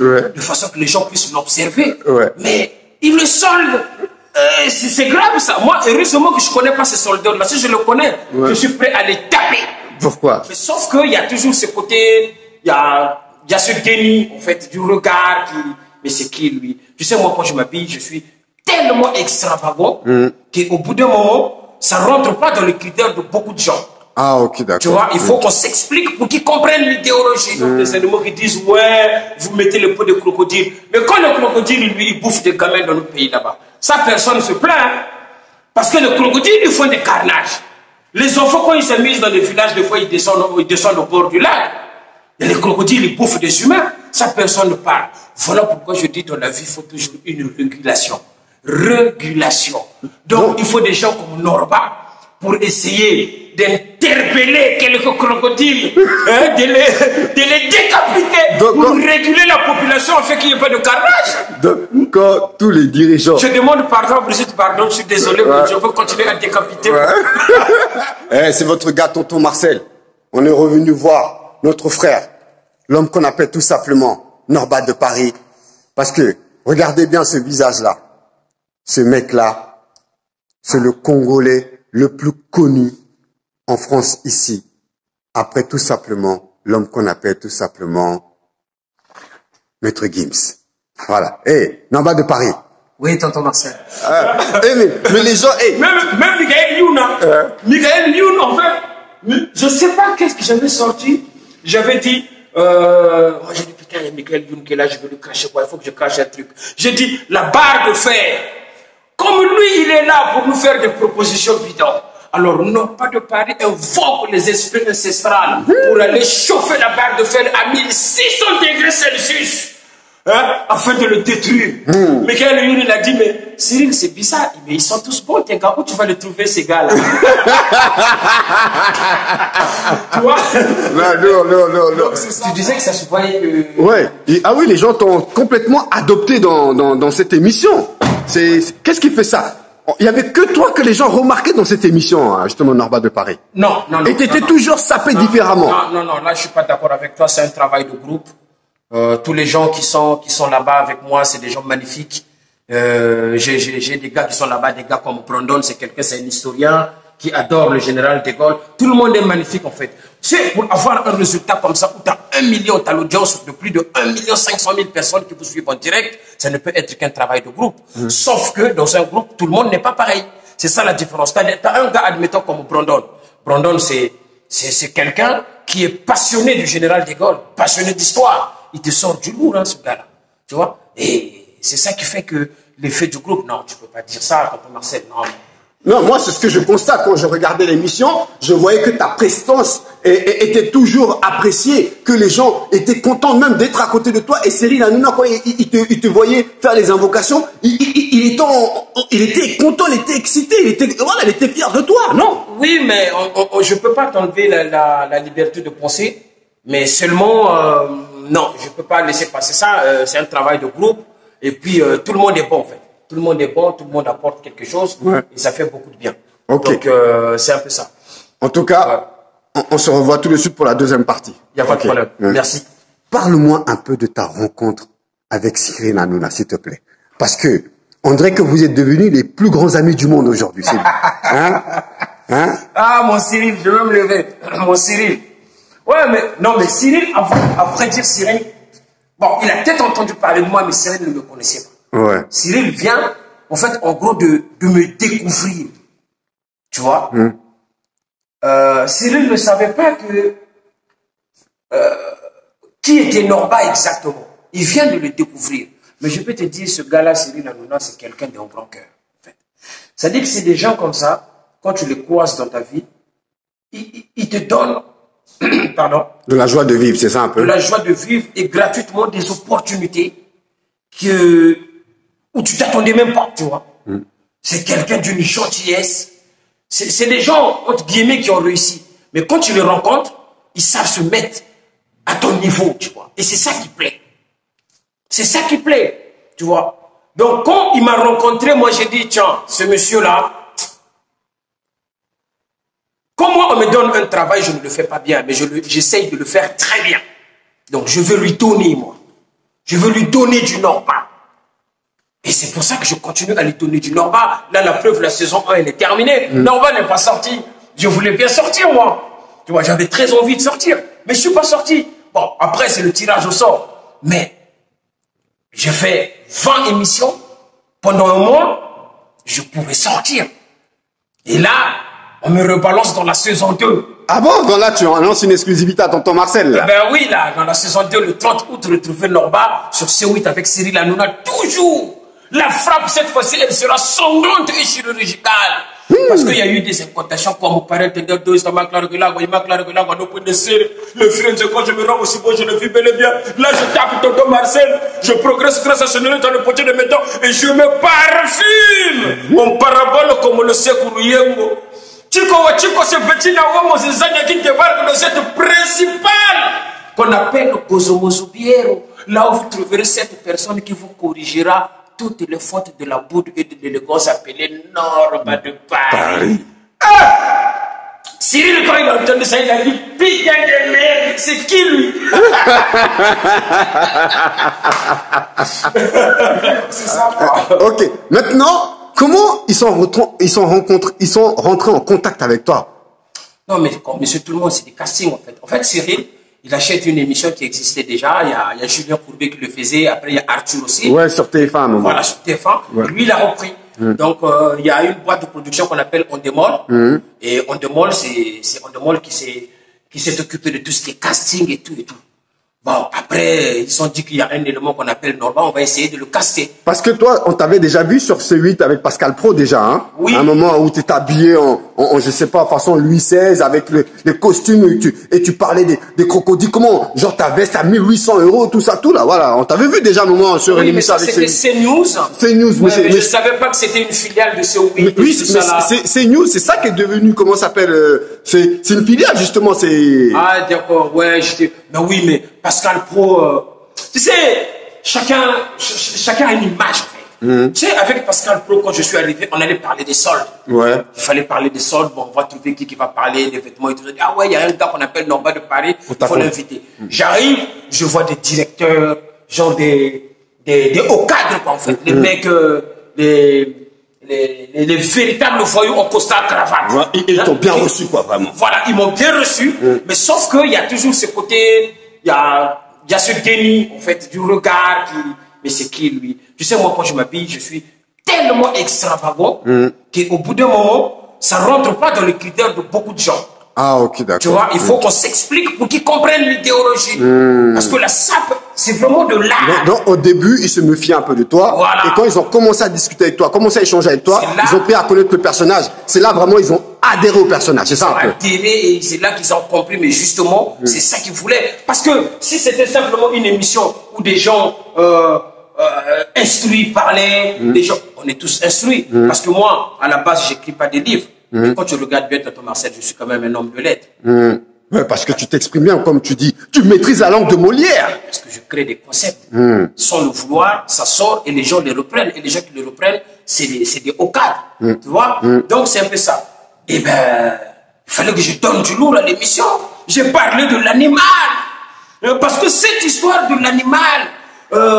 de façon que les gens puissent l'observer. Ouais. Mais il le solde. C'est grave ça. Moi, heureusement que je ne connais pas ces soldats. Là, si je le connais, je suis prêt à les taper. Pourquoi? Mais sauf qu'il y a toujours ce côté, il y a ce déni, en fait, du regard qui... Mais c'est qui, lui? Tu sais, moi, quand je m'habille, je suis tellement extravagant qu'au bout d'un moment, ça ne rentre pas dans les critères de beaucoup de gens. Ah, ok, d'accord. Tu vois, il faut qu'on s'explique pour qu'ils comprennent l'idéologie. Donc, les animaux qui disent, ouais, vous mettez le pot de crocodile. Mais quand le crocodile, lui, il bouffe des gamins dans notre pays là-bas, ça, personne ne se plaint. Hein? Parce que le crocodile, ils font des carnages. Les enfants, quand ils s'amusent dans les villages, des fois, ils descendent au bord du lac. Et les crocodiles, ils bouffent des humains. Ça, personne ne parle. Voilà pourquoi je dis dans la vie, il faut toujours une régulation. Régulation. Donc, il faut des gens comme Norba pour essayer d'interpeller quelques crocodiles, hein, de les décapiter pour réguler la population afin qu'il n'y ait pas de carnage. Donc, quand tous les dirigeants... Je demande pardon, Brigitte, pardon, je suis désolé, mais je veux continuer à décapiter. C'est votre gars, tonton Marcel. On est revenu voir notre frère, l'homme qu'on appelle tout simplement Norba de Paris. Parce que, regardez bien ce visage-là. Ce mec-là, c'est le Congolais le plus connu en France ici. Après tout simplement, l'homme qu'on appelle tout simplement Maître Gims. Voilà. Norba de Paris. Oui, tonton Marcel. Mais les gens... Même Michael Youn, Michael Youn, en fait, je ne sais pas qu'est-ce que j'avais sorti. J'avais dit, j'ai dit, putain, il y a Michael Youn qui est là, je vais le cracher, quoi, il faut que je crache un truc. J'ai dit, la barre de fer. Comme lui, il est là pour nous faire des propositions bidons. Alors, non pas de Paris, invoque les esprits ancestrales pour aller chauffer la barre de fer à 1600 degrés Celsius. Hein, afin de le détruire. Mais quand il a dit, mais Cyril, c'est bizarre. Mais ils sont tous bons, tes gars. Où tu vas les trouver, ces gars-là? Tu vois? Non. Tu disais que ça se voyait que... Ouais. Ah oui, les gens t'ont complètement adopté dans cette émission. Qu'est-ce qui fait ça? Il y avait que toi que les gens remarquaient dans cette émission, hein, justement, Norba de Paris. Non. Et t'étais toujours sapé différemment. Non, là, je suis pas d'accord avec toi. C'est un travail de groupe. Tous les gens qui sont là-bas avec moi, c'est des gens magnifiques. J'ai des gars qui sont là-bas, des gars comme Brandon, c'est un historien qui adore le général de Gaulle. Tout le monde est magnifique, en fait. Tu sais, pour avoir un résultat comme ça, où tu as 1 million, tu as l'audience de plus de 1 500 000 personnes qui vous suivent en direct, ça ne peut être qu'un travail de groupe. Sauf que dans un groupe, tout le monde n'est pas pareil. C'est ça la différence. Tu as un gars, admettons, comme Brandon. Brandon, c'est quelqu'un qui est passionné du général de Gaulle, passionné d'histoire. Il te sort du lourd, hein, ce gars-là. Tu vois? Et c'est ça qui fait que l'effet du groupe, non, tu peux pas dire ça, tonton Marcel, non. Non, moi, c'est ce que je constate quand je regardais l'émission. Je voyais que ta prestance était toujours appréciée, que les gens étaient contents même d'être à côté de toi. Et Cyril Hanouna, quand il te voyait faire les invocations, il était content, il était excité, il était fier de toi, non? Oui, mais je peux pas t'enlever la liberté de penser, mais seulement... non, je ne peux pas laisser passer ça. C'est un travail de groupe. Et puis, tout le monde est bon, en fait. Tout le monde est bon, tout le monde apporte quelque chose. Et ça fait beaucoup de bien. Okay. Donc, c'est un peu ça. En tout cas, on se revoit tout de suite pour la deuxième partie. Il n'y a pas de problème. Merci. Parle-moi un peu de ta rencontre avec Cyril Hanouna, s'il te plaît. Parce que on dirait que vous êtes devenus les plus grands amis du monde aujourd'hui. Ah, mon Cyril, je vais me lever. Mon Cyril. Ouais, mais Cyril, à vrai dire, Cyril, bon, il a peut-être entendu parler de moi, mais Cyril ne me connaissait pas. Ouais. Cyril vient, en fait, en gros, de me découvrir. Tu vois? Cyril ne savait pas que qui était Norba exactement. Il vient de le découvrir. Mais je peux te dire, ce gars-là, Cyril Hanouna, c'est quelqu'un d'un grand cœur. En fait. C'est-à-dire que c'est des gens comme ça, quand tu les croises dans ta vie, ils te donnent pardon. De la joie de vivre, c'est ça un peu? De la joie de vivre et gratuitement des opportunités où tu t'attendais même pas, tu vois. C'est quelqu'un d'une gentillesse. C'est des gens, entre guillemets, qui ont réussi. Mais quand tu les rencontres, ils savent se mettre à ton niveau, tu vois. Et c'est ça qui plaît. C'est ça qui plaît, tu vois. Donc, quand il m'a rencontré, moi, j'ai dit, tiens, ce monsieur-là, quand moi, on me donne un travail, je ne le fais pas bien, mais j'essaye de le faire très bien. Donc, je veux lui donner, moi. Je veux lui donner du Norba. Et c'est pour ça que je continue à lui donner du Norba. Là, la preuve, la saison 1, elle est terminée. Norba n'est pas sorti. Je voulais bien sortir, moi. Tu vois, j'avais très envie de sortir. Mais je ne suis pas sorti. Bon, après, c'est le tirage au sort. Mais, j'ai fait 20 émissions. Pendant un mois, je pouvais sortir. Et là, on me rebalance dans la saison 2. Ah bon? Donc là, tu annonces une exclusivité à tonton Marcel, là. Eh ben oui, là, dans la saison 2, le 30 août, retrouver Norba sur C8 avec Cyril Hanouna. Toujours! La frappe, cette fois-ci, elle sera sanglante et chirurgicale. Parce qu'il y a eu des incantations comme paraît, le frère, quand je me rends aussi bon, je le vis bel et bien. Là, je tape tonton Marcel, je progresse grâce à ce nez dans le potier de mes dents et je me parfume. Mon parabole comme le Sekourouyengo. Chico, c'est Bettina Womo, c'est Zania qui débarque dans cette principale qu'on appelle Gozomozubiero. Là où vous trouverez cette personne qui vous corrigera toutes les fautes de la boude et de l'élégance appelée Norba de Paris. Ah! Cyril, quand il a entendu ça, il a dit putain de merde, c'est qui lui? C'est ça, moi. Ok, maintenant, comment ils sont rentrés en contact avec toi? Non, mais comme monsieur tout le monde, c'est des castings en fait. En fait, Cyril, il achète une émission qui existait déjà. Il y a Julien Courbet qui le faisait. Après, il y a Arthur aussi. Ouais, sur TF1. Moment. Voilà, sur TF1. Ouais. Lui, il a repris. Donc, il y a une boîte de production qu'on appelle Ondemol. Et Ondemol, c'est Ondemol qui s'est occupé de tout ce qui est casting et tout et tout. Bon, après, ils ont dit qu'il y a un élément qu'on appelle Norba, on va essayer de le caster. Parce que toi, on t'avait déjà vu sur C8 avec Pascal Pro déjà, hein? Oui. À un moment où tu étais habillé en, je sais pas, façon Louis XVI, avec les costumes, et tu parlais des crocodiles. Comment? Genre ta veste à 1800 €, tout ça, tout là, voilà. On t'avait vu déjà un moment sur une émission avec c'était CNews. CNews, mais je savais pas que c'était une filiale de C8. Oui, c'est CNews, c'est ça qui est devenu, comment ça s'appelle, c'est une filiale, justement, c'est... Ah, d'accord, ouais, mais oui, mais Pascal Pro, tu sais, chacun a une image, en fait. Tu sais, avec Pascal Pro, quand je suis arrivé, on allait parler des soldes. Ouais. Il fallait parler des soldes. Bon, on va trouver qui va parler des vêtements et tout. Ah ouais, il y a un gars qu'on appelle Norba de Paris. Il faut l'inviter. J'arrive, je vois des directeurs, genre des hauts cadres, quoi, en fait. Les mecs, les véritables voyous en costard cravate. Ouais, ils t'ont bien reçu, quoi, vraiment. Voilà, ils m'ont bien reçu. Mais sauf qu'il y a toujours ce côté, il y a ce déni, en fait, du regard qui... Mais c'est qui, lui? Tu sais, moi, quand je m'habille, je suis tellement extravagant qu'au bout d'un moment, ça ne rentre pas dans les critères de beaucoup de gens. Ah, ok, d'accord. Tu vois, il faut qu'on s'explique pour qu'ils comprennent l'idéologie. Parce que la sape, c'est vraiment de l'art. Donc, au début, ils se méfiaient un peu de toi. Voilà. Et quand ils ont commencé à discuter avec toi, commencé à échanger avec toi, ils ont pris à connaître le personnage. C'est là, vraiment, ils ont adhéré au personnage. C'est ça, un peu. Adhéré, et c'est là qu'ils ont compris. Mais justement, c'est ça qu'ils voulaient. Parce que si c'était simplement une émission où des gens instruits parlaient, des gens, on est tous instruits. Parce que moi, à la base, j'écris pas des livres. Mais quand tu regardes bien tonton Marcel, je suis quand même un homme de lettres. Ouais, parce que tu t'exprimes bien, comme tu dis. Tu maîtrises la langue de Molière. Parce que je crée des concepts. Sans le vouloir, ça sort et les gens les reprennent. Et les gens qui les reprennent, c'est des hauts cadres. Tu vois? Donc, c'est un peu ça. Eh ben, il fallait que je donne du lourd à l'émission. J'ai parlé de l'animal. Parce que cette histoire de l'animal,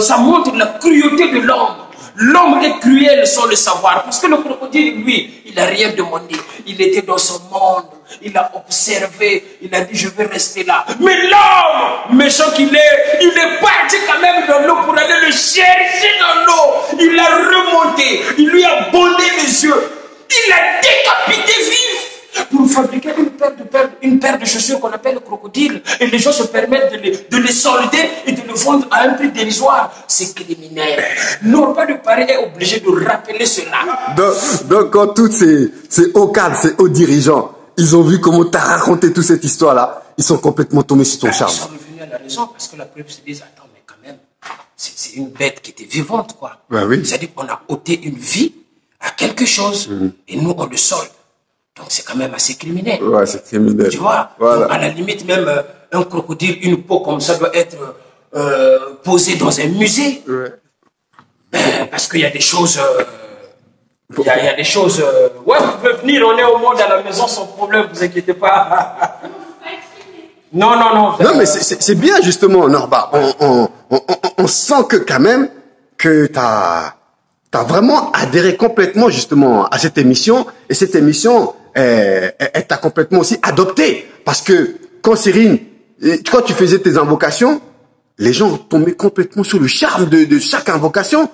ça montre la cruauté de l'homme. L'homme est cruel sans le savoir. Parce que le crocodile, lui, il n'a rien demandé. Il était dans son monde. Il a observé. Il a dit, je vais rester là. Mais l'homme, méchant qu'il est, il est parti quand même dans l'eau pour aller le chercher dans l'eau. Il l'a remonté. Il lui a bondé les yeux. Il l'a décapité vif pour fabriquer une paire de chaussures qu'on appelle le crocodile. Et les gens se permettent de les solder et de le vendre à un prix dérisoire. C'est criminel. Norba de Paris est obligé de rappeler cela. Donc quand tous ces hauts cadres, ces hauts dirigeants, ils ont vu comment tu as raconté toute cette histoire-là, ils sont complètement tombés sur ton charme. Ils sont revenus à la raison parce que la preuve se dit, attends, mais quand même, c'est une bête qui était vivante, quoi. Ouais, oui. C'est-à-dire qu'on a ôté une vie à quelque chose et nous, on le solde. Donc, c'est quand même assez criminel. Ouais, c'est criminel. Tu vois, voilà. À la limite, même un crocodile, une peau comme ça doit être posée dans un musée. Ouais. Ben, parce qu'il y a des choses... Il y a des choses... ouais, vous pouvez venir, on est au monde à la maison sans problème, vous inquiétez pas. Non, non, non. Non, mais c'est bien, justement, Norba. On sent que, quand même, que t'as vraiment adhéré complètement, justement, à cette émission. Et cette émission, elle t'a complètement aussi adopté. Parce que, quand Cyrine, quand tu faisais tes invocations, les gens tombaient complètement sous le charme de chaque invocation.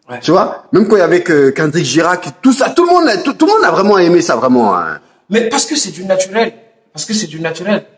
Ouais. Tu vois, même quand il y avait Kendrick Girac, tout ça, tout le monde a vraiment aimé ça, vraiment. Hein. Mais parce que c'est du naturel. Parce que c'est du naturel.